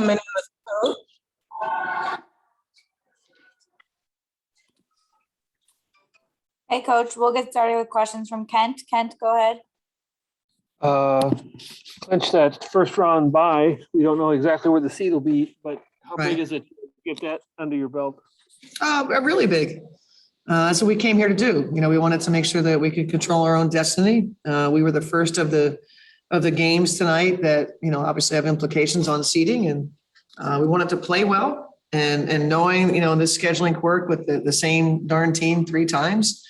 coming in with Coach. Hey, Coach, we'll get started with questions from Kent. Kent, go ahead. Clinch that first round bye. We don't know exactly where the seed will be, but how Right. big is it to get that under your belt? Really big. That's what we came here to do. We wanted to make sure that we could control our own destiny. We were the first of the games tonight that, obviously have implications on seeding, and we wanted to play well. And knowing, this scheduling quirk with the same darn team 3 times,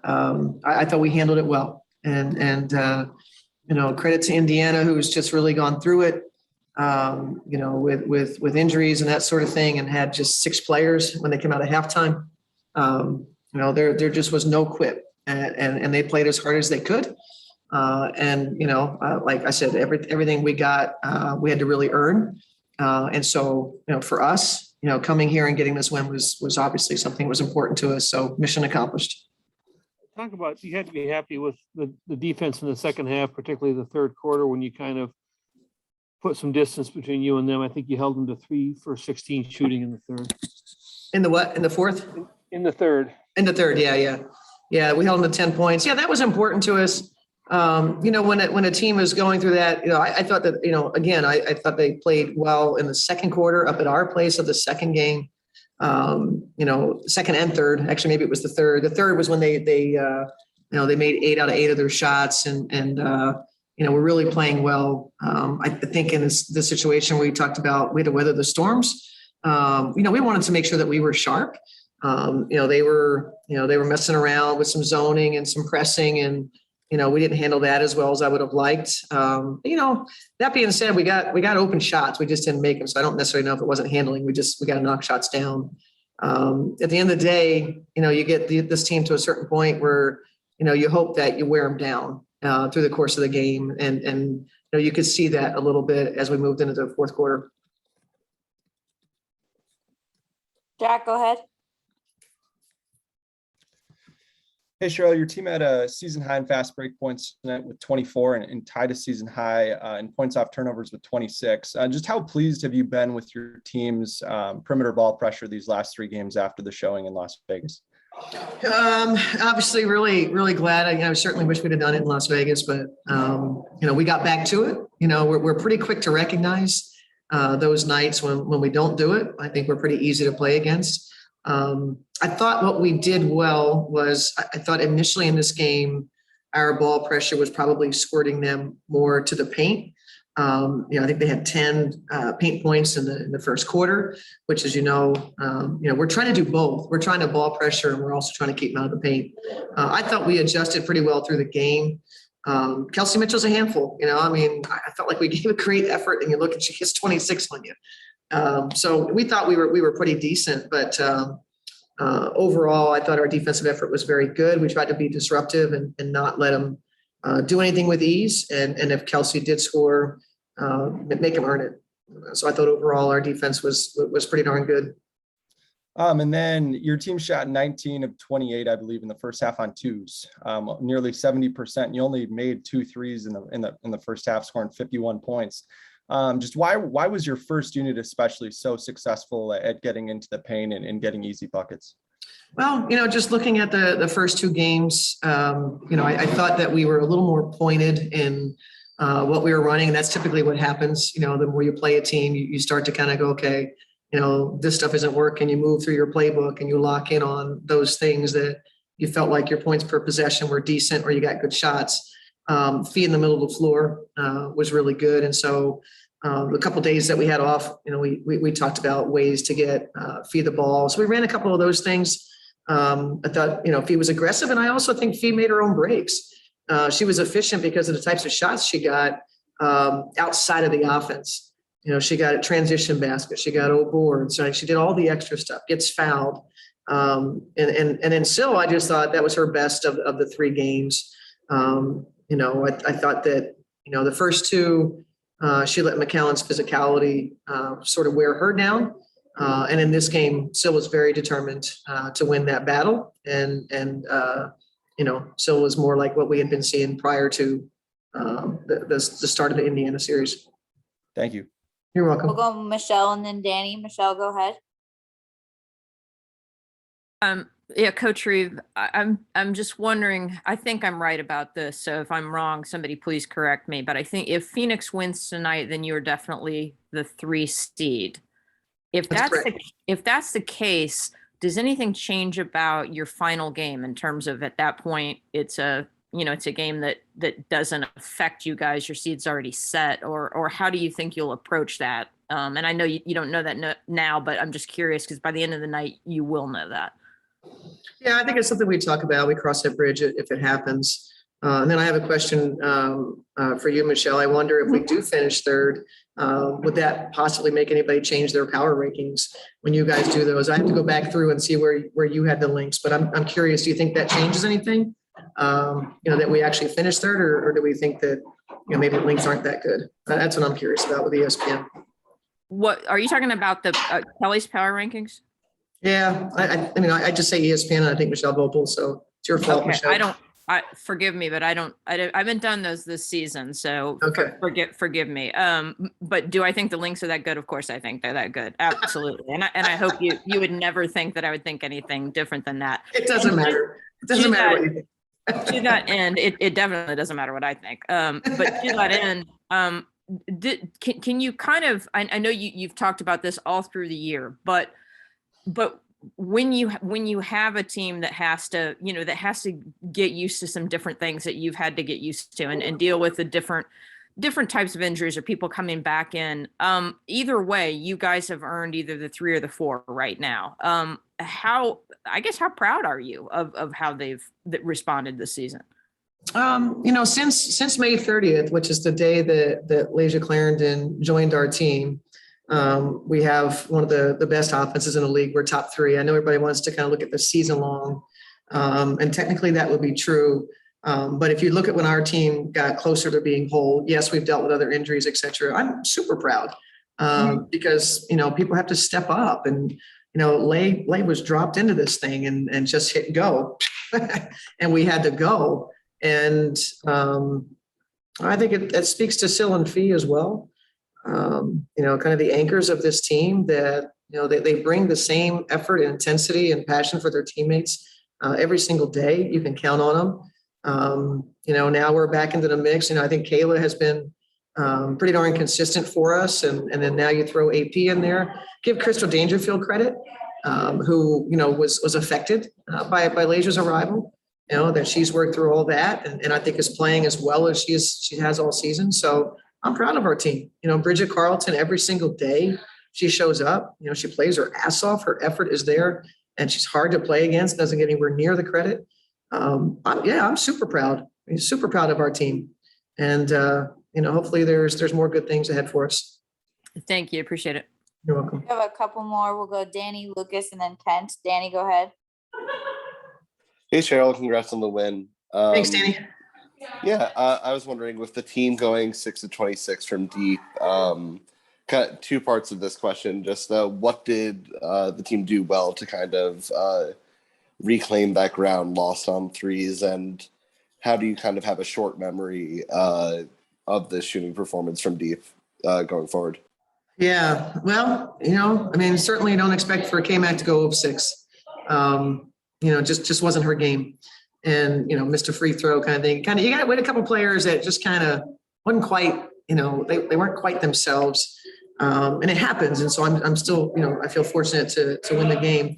I thought we handled it well. And credit to Indiana, who's just really gone through it, with injuries and that sort of thing, and had just 6 players when they came out of halftime. There just was no quit, and they played as hard as they could. Like I said, everything we got, we had to really earn. And so, for us, coming here and getting this win was obviously something that was important to us. So mission accomplished. Talk about, you had to be happy with the defense in the second half, particularly the third quarter, when you kind of put some distance between you and them. I think you held them to 3 for 16 shooting in the third. In the what? In the fourth? In the third. In the third, yeah. We held them to 10 points. Yeah, that was important to us. When a team is going through that, I thought that, again, I thought they played well in the second quarter up at our place of the second game. Second and third. Actually, maybe it was the third. The third was when they made 8 out of 8 of their shots, and we're really playing well. I think in this situation where we talked about we had to weather the storms. We wanted to make sure that we were sharp. They were messing around with some zoning and some pressing, and we didn't handle that as well as I would have liked. That being said, we got open shots. We just didn't make them. So I don't necessarily know if it wasn't handling. We got to knock shots down. At the end of the day, you get this team to a certain point where, you hope that you wear them down through the course of the game. And you could see that a little bit as we moved into the fourth quarter. Jack, go ahead. Hey, Cheryl, your team had a season high in fast break points tonight with 24 and tied a season high in points off turnovers with 26. Just how pleased have you been with your team's perimeter ball pressure these last 3 games after the showing in Las Vegas? Obviously, really, really glad. I certainly wish we'd have done it in Las Vegas, but we got back to it. We're pretty quick to recognize those nights when we don't do it. I think we're pretty easy to play against. I thought what we did well was I thought initially in this game, our ball pressure was probably squirting them more to the paint. I think they had 10 paint points in the first quarter, which is, we're trying to do both. We're trying to ball pressure, and we're also trying to keep them out of the paint. I thought we adjusted pretty well through the game. Kelsey Mitchell's a handful. I felt like we gave a great effort, and you look at she gets 26 on you. So we thought we were pretty decent, but overall, I thought our defensive effort was very good. We tried to be disruptive and not let them do anything with ease. And if Kelsey did score, make him earn it. So I thought overall our defense was pretty darn good. And then your team shot 19 of 28, I believe, in the first half on twos, nearly 70%. You only made 2 threes in the first half, scoring 51 points. Just why was your first unit especially so successful at getting into the paint and getting easy buckets? Well, just looking at the first 2 games, I thought that we were a little more pointed in what we were running. And that's typically what happens. The more you play a team, you start to kind of go, okay, this stuff isn't working. You move through your playbook and you lock in on those things that you felt like your points per possession were decent or you got good shots. Fee in the middle of the floor was really good. And so a couple of days that we had off, we talked about ways to get Fee the ball. So we ran a couple of those things. I thought, Fee was aggressive. And I also think Fee made her own breaks. She was efficient because of the types of shots she got outside of the offense. She got a transition basket. She got old boards. So she did all the extra stuff, gets fouled. And then Syl, I just thought that was her best of the 3 games. I thought that, the first 2, she let McAllen's physicality sort of wear her down. And in this game, Syl was very determined to win that battle. And Syl was more like what we had been seeing prior to the start of the Indiana series. Thank you. You're We'll welcome. go Michelle and then Danny. Michelle, go ahead. Yeah, Coach Reeve, I'm just wondering, I think I'm right about this. So if I'm wrong, somebody please correct me. But I think if Phoenix wins tonight, then you're definitely the 3 seed. If That's that's correct. if that's the case, does anything change about your final game in terms of at that point it's a game that doesn't affect you guys, your seed's already set, or how do you think you'll approach that? And I know you don't know that now, but I'm just curious because by the end of the night you will know that. Yeah, I think it's something we talk about. We cross that bridge if it happens. And then I have a question for you, Michelle. I wonder if we do finish third, would that possibly make anybody change their power rankings when you guys do those? I have to go back through and see where you had the Lynx, but I'm curious. Do you think that changes anything? That we actually finish third, or do we think that maybe the Lynx aren't that good? That's what I'm curious about with ESPN. What are you talking about, the Kelly's power rankings? Yeah, I mean, I just say ESPN, and I think Michelle Vopel, so it's your fault, Okay, Michelle. forgive me, but I haven't done those this season, so Okay. forgive me. But do I think the Lynx are that good? Of course, I think they're that good. Absolutely. And I hope you would never think that I would think anything different than that. It doesn't matter. It doesn't matter what you think. To that end, it definitely doesn't matter what I think. But to that end, can you kind of, I know you've talked about this all through the year, but when you have a team that has to get used to some different things that you've had to get used to and deal with the different types of injuries or people coming back in, either way, you guys have earned either the 3 or the 4 right now. How proud are you of how they've responded this season? Since May 30th, which is the day that Leisure Clarendon joined our team, we have one of the best offenses in the league. We're top 3. I know everybody wants to kind of look at the season long, and technically that would be true. But if you look at when our team got closer to being whole, yes, we've dealt with other injuries, et cetera. I'm super proud because, people have to step up, and, Lay was dropped into this thing and just hit go and we had to go. And I think it speaks to Sil and Fee as well. Kind of the anchors of this team that, they bring the same effort and intensity and passion for their teammates every single day. You can count on them. Now we're back into the mix. I think Kayla has been pretty darn consistent for us. And then now you throw AP in there. Give Crystal Dangerfield credit, who, was affected by Lasia's arrival. That she's worked through all that and I think is playing as well as she has all season. So I'm proud of our team. Bridget Carlton, every single day she shows up, she plays her ass off. Her effort is there and she's hard to play against, doesn't get anywhere near the credit. I'm super proud. Super proud of our team. And, hopefully there's more good things ahead for us. Thank you. Appreciate it. You're welcome. We have a couple more. We'll go Danny, Lucas, and then Kent. Danny, go ahead. Hey, Cheryl, congrats on the win. Thanks, Danny. Yeah, I was wondering, with the team going 6-26 from deep, kind of 2 parts of this question. Just what did the team do well to kind of reclaim that ground lost on threes, and how do you kind of have a short memory of the shooting performance from deep going forward? Yeah, well, certainly don't expect for K-Mac to go 0-6. Just wasn't her game. And, missed a free throw kind of thing. You got to wait a couple players that just kind of wasn't quite, they weren't quite themselves. And it happens. And so I'm still, I feel fortunate to win the game.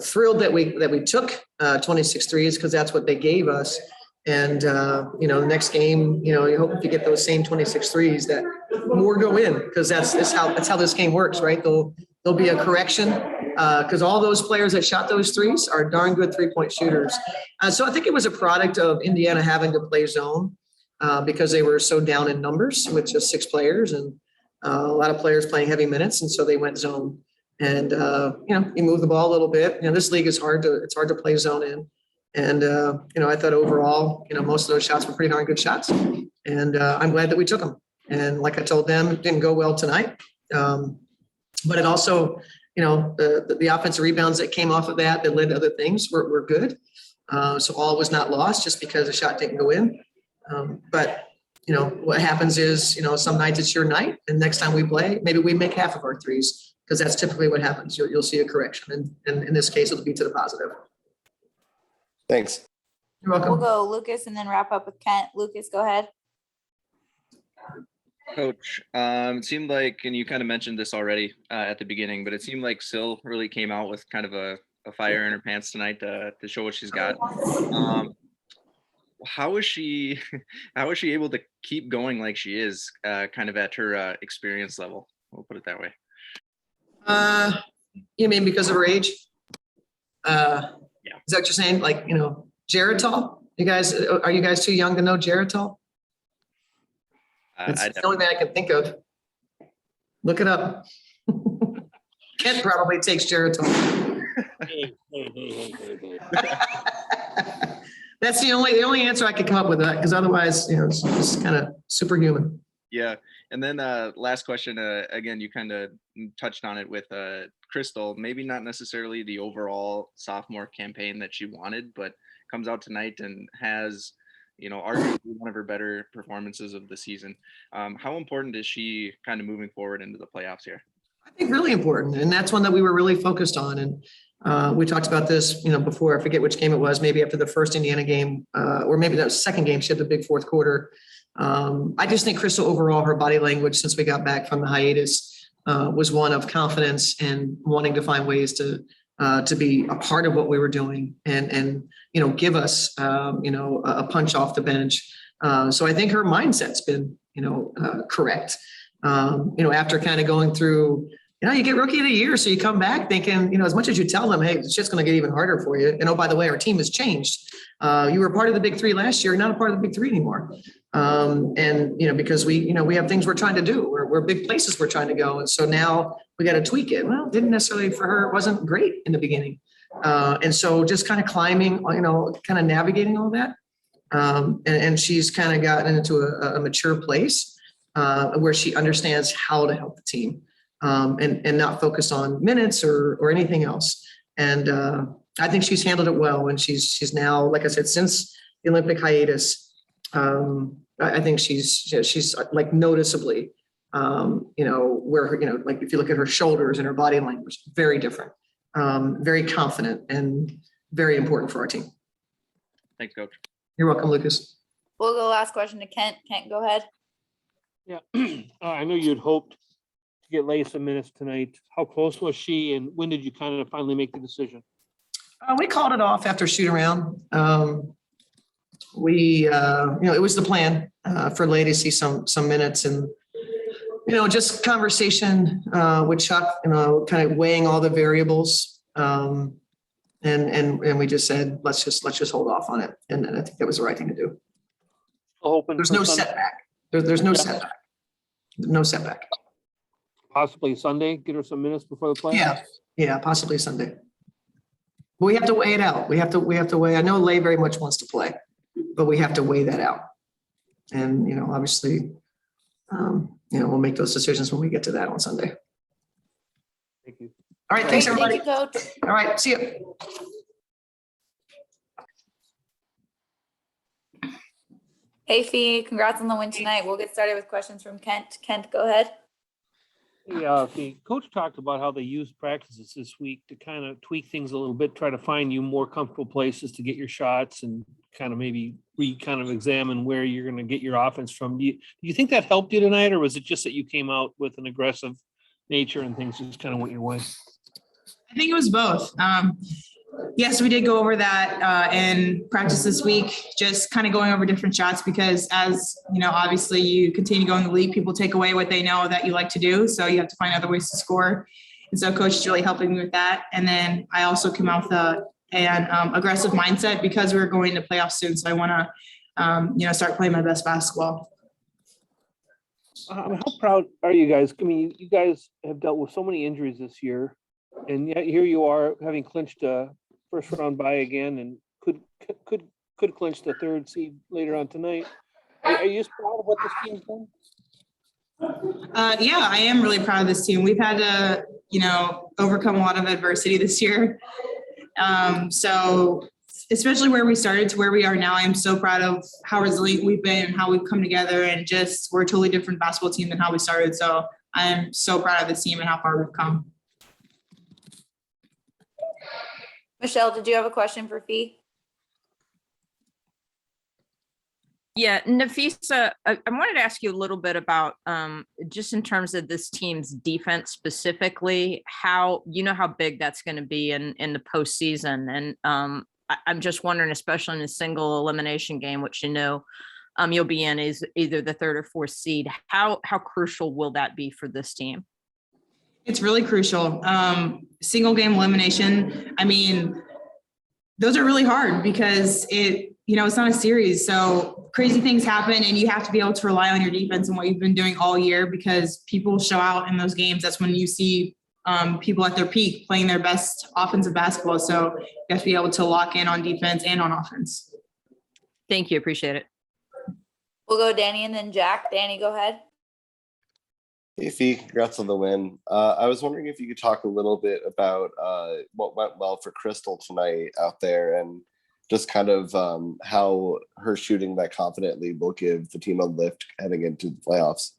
Thrilled that we took 26 threes because that's what they gave us. And, the next game, you hope if you get those same 26 threes that more go in, because that's how this game works, right? There'll be a correction because all those players that shot those threes are darn good 3-point shooters. So I think it was a product of Indiana having to play zone because they were so down in numbers with just 6 players and a lot of players playing heavy minutes. And so they went zone and, you move the ball a little bit. This league is hard to play zone in. And, I thought overall, most of those shots were pretty darn good shots. And I'm glad that we took them. And like I told them, it didn't go well tonight. But it also, the offensive rebounds that came off of that led to other things were good. So all was not lost just because the shot didn't go in. But, what happens is, some nights it's your night, and next time we play, maybe we make half of our threes, because that's typically what happens. You'll see a correction, and in this case, it'll be to the positive. Thanks. You're We'll welcome. go Lucas and then wrap up with Kent. Lucas, go ahead. Coach, it seemed like, and you kind of mentioned this already at the beginning, but it seemed like Sil really came out with kind of a fire in her pants tonight to show what she's got. How is she able to keep going like she is, kind of at her experience level? We'll put it that way. You mean because of her age? Yeah. Is that what you're saying? Like, Geritol? Are you guys too young to know Geritol? It's the only thing I can think of. Look it up. Kent probably takes Geritol. Hey. That's the only answer I could come up with that, because otherwise, it's just kind of superhuman. Yeah. And then last question, again, you kind of touched on it with Crystal, maybe not necessarily the overall sophomore campaign that she wanted, but comes out tonight and has, arguably one of her better performances of the season. How important is she kind of moving forward into the playoffs here? I think really important. And that's one that we were really focused on. And we talked about this, before. I forget which game it was, maybe after the first Indiana game, or maybe that was the second game. She had the big fourth quarter. I just think Crystal overall, her body language since we got back from the hiatus was one of confidence and wanting to find ways to be a part of what we were doing and give us, a punch off the bench. So I think her mindset's been, correct. After kind of going through, you get rookie of the year. So you come back thinking, as much as you tell them, hey, it's just going to get even harder for you. And oh, by the way, our team has changed. You were part of the big three last year, not a part of the big three anymore. Because we have things we're trying to do. We're big places we're trying to go. And so now we got to tweak it. Well, didn't necessarily for her. It wasn't great in the beginning. And so just kind of climbing, kind of navigating all that. And she's kind of gotten into a mature place where she understands how to help the team and not focus on minutes or anything else. And I think she's handled it well. And she's now, like I said, since the Olympic hiatus, I think she's like noticeably, where her, like if you look at her shoulders and her body language, very different, very confident and very important for our team. Thanks, Coach. You're welcome, Lucas. We'll go last question to Kent. Kent, go ahead. Yeah, I know you'd hoped to get Leigh some minutes tonight. How close was she, and when did you kind of finally make the decision? We called it off after shoot around. It was the plan for Leigh to see some minutes and, just conversation with Chuck, kind of weighing all the variables. And we just said, let's just hold off on it. And I think that was the right thing to do. There's no setback. There's no setback. No setback. Possibly Sunday, get her some minutes before the playoffs? Yeah, possibly Sunday. But we have to weigh it out. We have to weigh. I know Leigh very much wants to play, but we have to weigh that out. And, obviously, we'll make those decisions when we get to that on Sunday. Thank you. All right, thanks, everybody. Thank you, Coach. All right, see you. Hey, Fee, congrats on the win tonight. We'll get started with questions from Kent. Kent, go ahead. Yeah, the coach talked about how they used practices this week to kind of tweak things a little bit, try to find you more comfortable places to get your shots and kind of maybe examine where you're going to get your offense from. Do you think that helped you tonight, or was it just that you came out with an aggressive nature and things just kind of went your way? I think it was both. Yes, we did go over that in practice this week, just kind of going over different shots because as, obviously you continue to go in the league, people take away what they know that you like to do. So you have to find other ways to score. And so coach is really helping me with that. And then I also came out with an aggressive mindset because we're going to playoffs soon. So I want to, start playing my best basketball. How proud are you guys? I mean, you guys have dealt with so many injuries this year, and yet here you are having clinched a first round bye again, and could clinch the third seed later on tonight. Are you just proud of what this team's done? Yeah, I am really proud of this team. We've had to, overcome a lot of adversity this year. So especially where we started to where we are now, I am so proud of how resilient we've been and how we've come together, and just we're a totally different basketball team than how we started. So I am so proud of this team and how far we've come. Michelle, did you have a question for Fee? Yeah, Nafisa, I wanted to ask you a little bit about just in terms of this team's defense specifically, how big that's going to be in the postseason, and I'm just wondering, especially in a single elimination game, which you'll be in is either the third or fourth seed. How crucial will that be for this team? It's really crucial. Single game elimination. I mean, those are really hard because it's not a series. So crazy things happen and you have to be able to rely on your defense and what you've been doing all year, because people show out in those games. That's when you see people at their peak playing their best offensive basketball. So you have to be able to lock in on defense and on offense. Thank you. Appreciate it. We'll go Danny and then Jack. Danny, go ahead. Hey, Fee, congrats on the win. I was wondering if you could talk a little bit about what went well for Crystal tonight out there, and just kind of how her shooting that confidently will give the team a lift heading into the playoffs.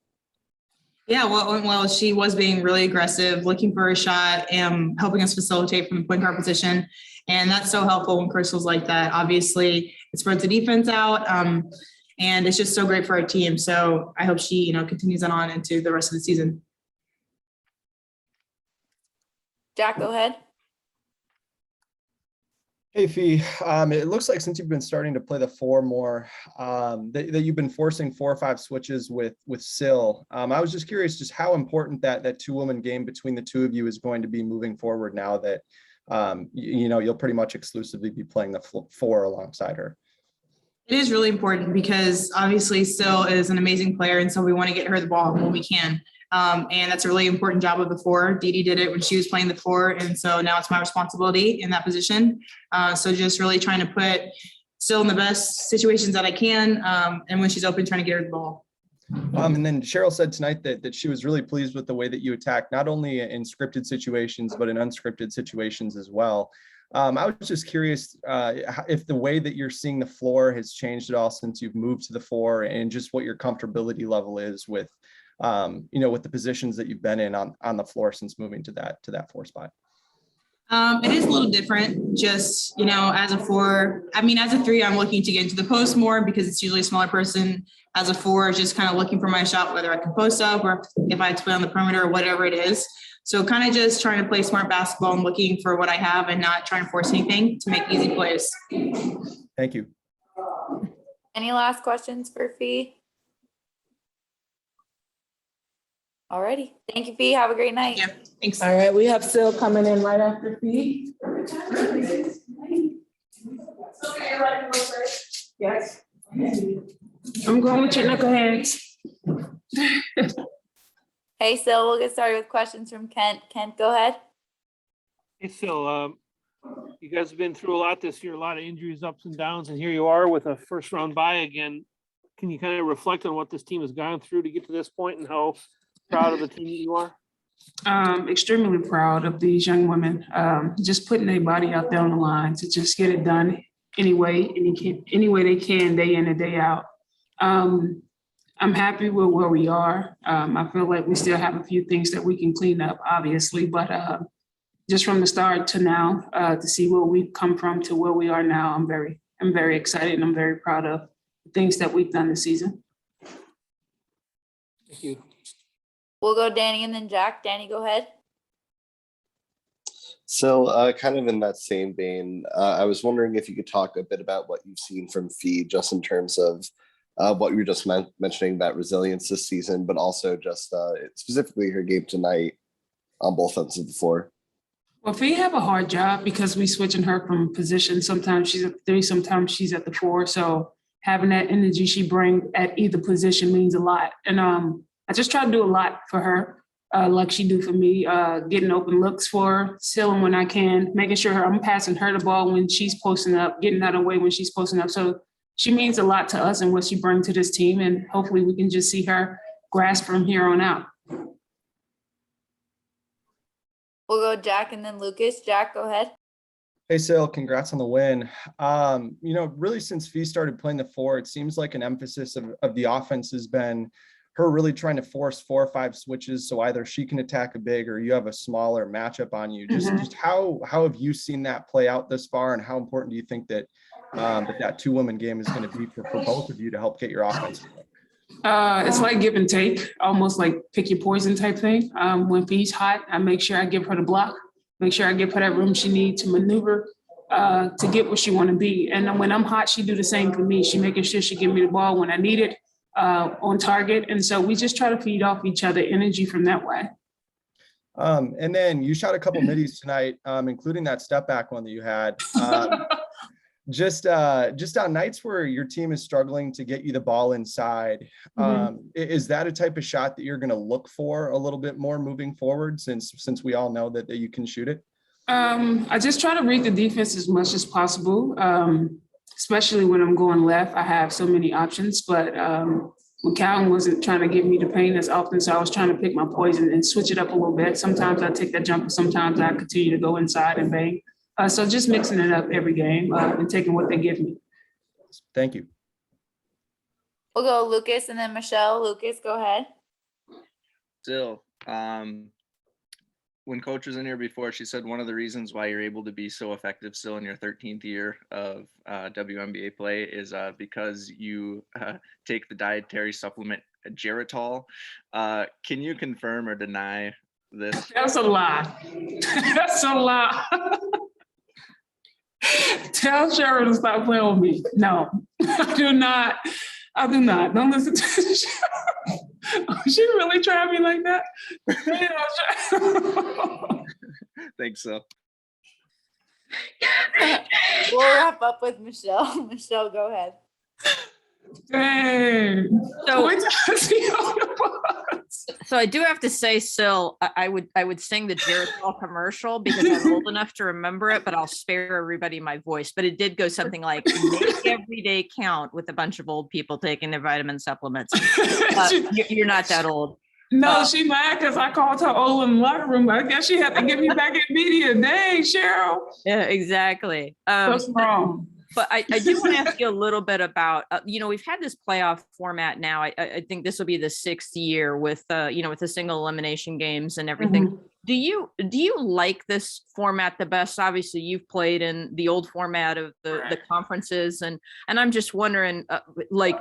Yeah, what went well, she was being really aggressive, looking for a shot and helping us facilitate from the point guard position. And that's so helpful when Crystal's like that. Obviously, it spreads the defense out. And it's just so great for our team. So I hope she, continues on into the rest of the season. Jack, go ahead. Hey, Fee, it looks like since you've been starting to play the four more, that you've been forcing 4 or 5 switches with Sil. I was just curious just how important that two-woman game between the two of you is going to be moving forward now that, you'll pretty much exclusively be playing the 4 alongside her. It is really important because obviously Sil is an amazing player. And so we want to get her the ball when we can. And that's a really important job of the 4. Dee did it when she was playing the 4. And so now it's my responsibility in that position. So just really trying to put Sil in the best situations that I can. And when she's open, trying to get her the ball. And then Cheryl said tonight that she was really pleased with the way that you attack, not only in scripted situations, but in unscripted situations as well. I was just curious if the way that you're seeing the floor has changed at all since you've moved to the 4, and just what your comfortability level is with, with the positions that you've been in on the floor since moving to that 4 spot. It is a little different, just, as a 4, as a 3, I'm looking to get into the post more because it's usually a smaller person. As a 4, just kind of looking for my shot, whether I can post up or if I have to play on the perimeter or whatever it is. So kind of just trying to play smart basketball and looking for what I have and not trying to force anything to make easy plays. Thank you. Any last questions for Fee? Alrighty. Thank you, Fee. Have a great night. Yeah, thanks. All right, we have Sil coming in right after Fee. Yes. I'm going with your knuckleheads. Hey, Sil, we'll get started with questions from Kent. Kent, go ahead. Hey, Phil, you guys have been through a lot this year, a lot of injuries, ups and downs, and here you are with a first round bye again. Can you kind of reflect on what this team has gone through to get to this point and how proud of the team you are? Extremely proud of these young women, just putting their body out there on the line to just get it done any way they can, day in and day out. I'm happy with where we are. I feel like we still have a few things that we can clean up, obviously, but just from the start to now, to see where we've come from to where we are now, I'm very excited and I'm very proud of the things that we've done this season. Thank you. We'll go Danny and then Jack. Danny, go ahead. So kind of in that same vein, I was wondering if you could talk a bit about what you've seen from Fee, just in terms of what you were just mentioning, that resilience this season, but also just specifically her game tonight on both ends of the floor. Well, Fee have a hard job because we switching her from position. Sometimes she's at the 3, sometimes she's at the 4. So having that energy she brings at either position means a lot. And I just try to do a lot for her, like she do for me, getting open looks for her, stealing when I can, making sure I'm passing her the ball when she's posting up, getting out of the way when she's posting up. So she means a lot to us and what she brings to this team. And hopefully we can just see her grasp from here on out. We'll go Jack and then Lucas. Jack, go ahead. Hey, Sil, congrats on the win. Really since Fee started playing the 4, it seems like an emphasis of the offense has been her really trying to force 4 or 5 switches. So either she can attack a big or you have a smaller matchup on you. Just how have you seen that play out this far? And how important do you think that that 2-woman game is going to be for both of you to help get your offense? It's like give and take, almost like pick your poison type thing. When Fee's hot, I make sure I give her the block, make sure I give her that room she needs to maneuver to get where she want to be. And when I'm hot, she do the same for me. She making sure she give me the ball when I need it on target. And so we just try to feed off each other energy from that way. And then you shot a couple middies tonight, including that step back one that you had. Just on nights where your team is struggling to get you the ball inside, is that a type of shot that you're going to look for a little bit more moving forward, since we all know that you can shoot it? I just try to read the defense as much as possible, especially when I'm going left. I have so many options, but McCowan wasn't trying to give me the paint as often, so I was trying to pick my poison and switch it up a little bit. Sometimes I take that jumper, sometimes I continue to go inside and bang. So just mixing it up every game and taking what they give me. Thank you. We'll go Lucas and then Michelle. Lucas, go ahead. Still, when coach was in here before, she said one of the reasons why you're able to be so effective still in your 13th year of WNBA play is because you take the dietary supplement Geritol. Can you confirm or deny this? That's a lie. That's a lie. Tell Cheryl to stop playing with me. No, I do not. I do not. Don't listen to Cheryl. She really tried me like that? Thanks so. We'll wrap up with Michelle. Michelle, go ahead. Dang. So I do have to say, Sil, I would sing the Geritol commercial because I'm old enough to remember it, but I'll spare everybody my voice. But it did go something like, make every day count, with a bunch of old people taking their vitamin supplements. You're not that old. No, she mad because I called her old in the locker room. I guess she had to get me back in media. Dang, Cheryl. Yeah, exactly. What's wrong? But I do want to ask you a little bit about, we've had this playoff format now. I think this will be the 6th year with, with the single elimination games and everything. Do you like this format the best? Obviously, you've played in the old format of the conferences, and I'm just wondering,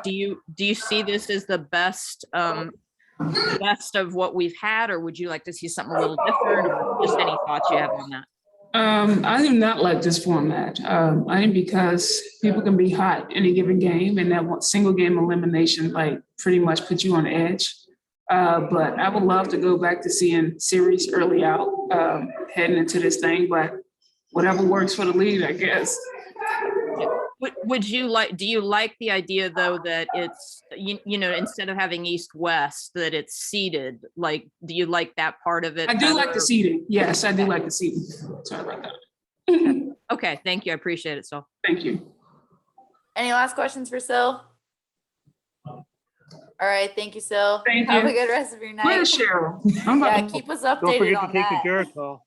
do you see this as the best of what we've had, or would you like to see something a little different, or just any thoughts you have on that? I do not like this format. I think because people can be hot in a given game, and that one single game elimination pretty much put you on edge. But I would love to go back to seeing series early out, heading into this thing. But whatever works for the league, I guess. Do you like the idea though that it's, instead of having East-West, that it's seeded? Do you like that part of it? I do like the seeding. Yes, I do like the seeding. Sorry about that. Okay, thank you. I appreciate it, Sil. Thank you. Any last questions for Sil? All right, thank you, Sil. Thank Have you. a good rest of your night. Where's Cheryl? Yeah, keep us updated Don't forget to on take that. the Geritol.